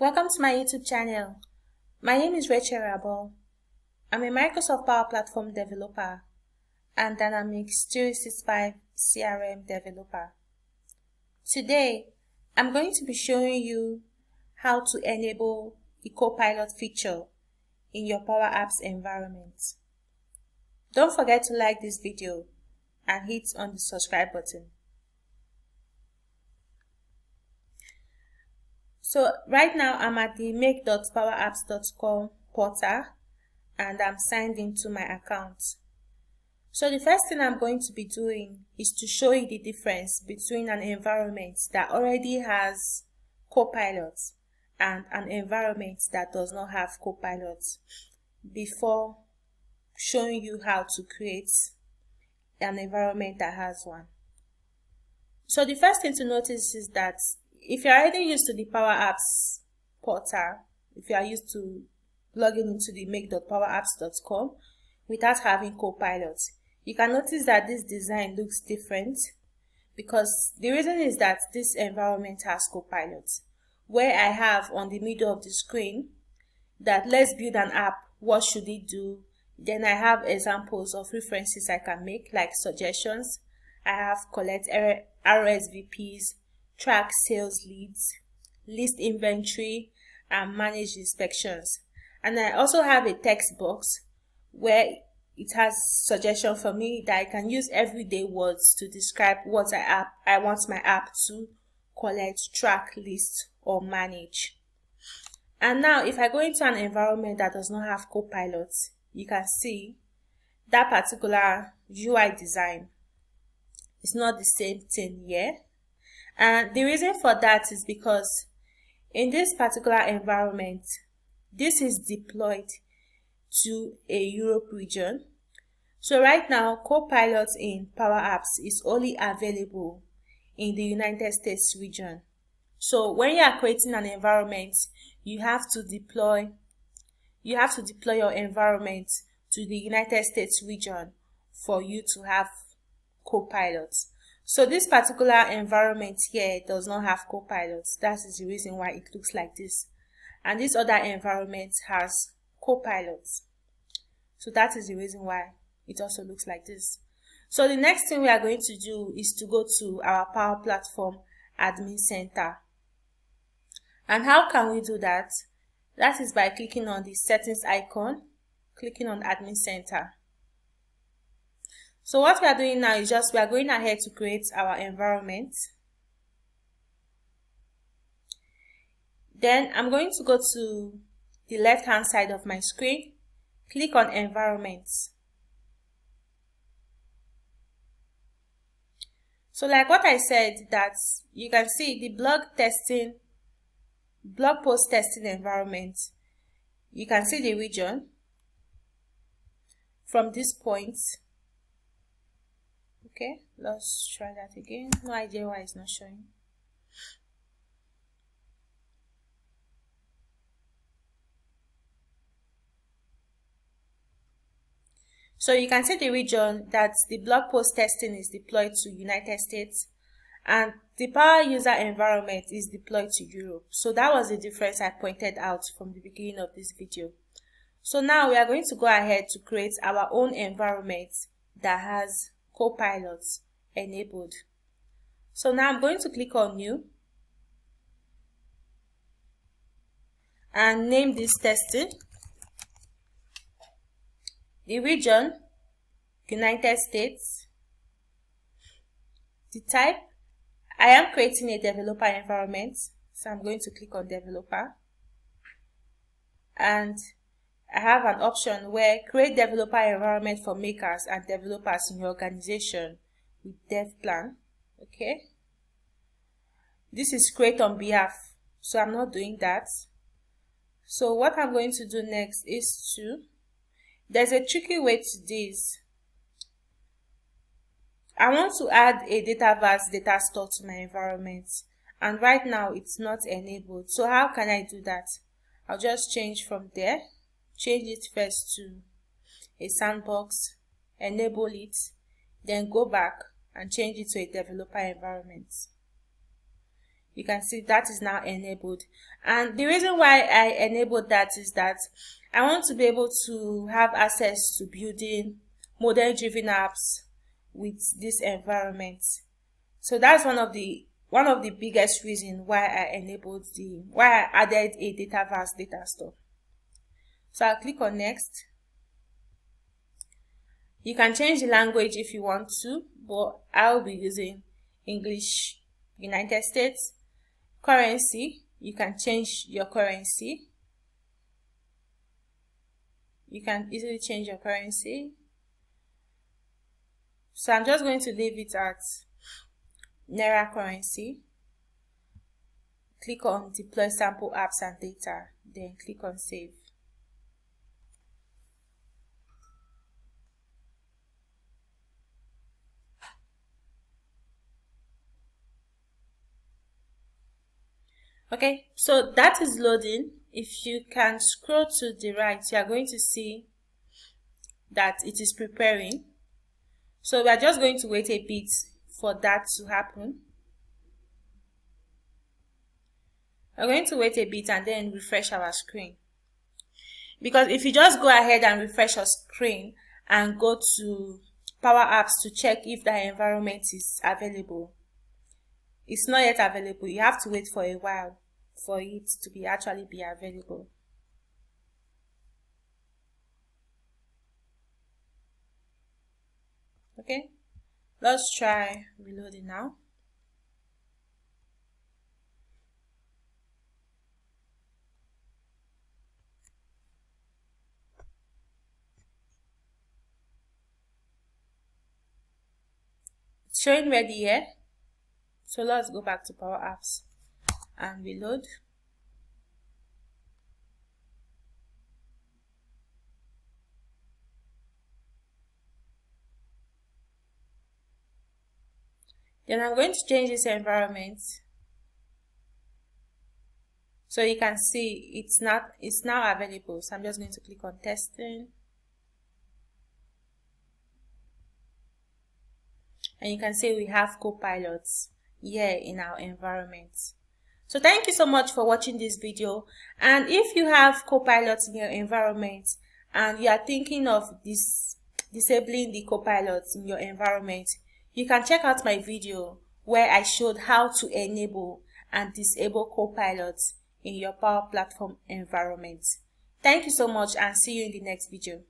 Welcome to my YouTube channel. My name is Rachel Rabol. I'm a Microsoft Power Platform developer and Dynamics 365 CRM developer. Today, I'm going to be showing you how to enable the Copilot feature in your Power Apps environment. Don't forget to like this video and hit on the subscribe button. So right now I'm at the make.powerapps.com portal and I'm signed into my account. So the first thing I'm going to be doing is to show you the difference between an environment that already has Copilot and an environment that does not have Copilot before showing you how to create an environment that has one. So the first thing to notice is that if you're already used to the Power Apps portal, if you are used to logging into the make.powerapps.com without having Copilot, you can notice that this design looks different because the reason is that this environment has Copilot, where I have on the middle of the screen that let's build an app, what should it do? Then I have examples of references I can make, like suggestions. I have collect RSVPs, track sales leads, list inventory, and manage inspections. And I also have a text box where it has suggestion for me that I can use everyday words to describe what I want my app to collect, track, list, or manage. And now if I go into an environment that does not have Copilot, you can see that particular UI design is not the same thing here. And the reason for that is because in this particular environment, this is deployed to a Europe region. So right now, Copilot in Power Apps is only available in the United States region. So when you are creating an environment, you have to deploy your environment to the United States region for you to have Copilot. So this particular environment here does not have Copilot. That is the reason why it looks like this. And this other environment has Copilot. So that is the reason why it also looks like this. So the next thing we are going to do is to go to our Power Platform Admin Center. And how can we do that? That is by clicking on the settings icon, clicking on Admin Center. So what we are doing now is we are going ahead to create our environment. Then I'm going to go to the left hand side of my screen, click on Environments. So like what I said, that you can see the blog post testing environment. You can see the region from this point. Okay, let's try that again. No idea why it's not showing. So you can see the region that the blog post testing is deployed to United States and the Power User environment is deployed to Europe. So that was the difference I pointed out from the beginning of this video. So now we are going to go ahead to create our own environment that has Copilot enabled. So now I'm going to click on New and name this testing. The region, United States. The type, I am creating a developer environment, so I'm going to click on developer. And I have an option where create developer environment for makers and developers in your organization with dev plan. Okay. This is create on behalf, so I'm not doing that. So what I'm going to do next is there's a tricky way to this. I want to add a Dataverse data store to my environment, and right now it's not enabled. So how can I do that? I'll just change from there. Change it first to a sandbox, enable it, then go back and change it to a developer environment. You can see that is now enabled. And the reason why I enabled that is that I want to be able to have access to building model-driven apps with this environment. So that's one of the biggest reasons why I added a data vast data store. So I'll click on next. You can change the language if you want to, but I'll be using English United States. Currency, you can change your currency. You can easily change your currency. So I'm just going to leave it at Naira currency. Click on deploy sample apps and data, then click on save. Okay, so that is loading. If you can scroll to the right, you are going to see that it is preparing. So we are just going to wait a bit for that to happen. We're going to wait a bit and then refresh our screen. Because if you just go ahead and refresh your screen and go to Power Apps to check if the environment is available, it's not yet available. You have to wait for a while for it to actually be available. Okay, let's try reloading now. It's showing ready here. So let's go back to Power Apps and reload. Then I'm going to change this environment. So you can see it's now available. So I'm just going to click on testing. And you can see we have Copilots here in our environment. So thank you so much for watching this video. And if you have Copilots in your environment and you are thinking of disabling the Copilots in your environment, you can check out my video where I showed how to enable and disable Copilots in your Power Platform environment. Thank you so much and see you in the next video.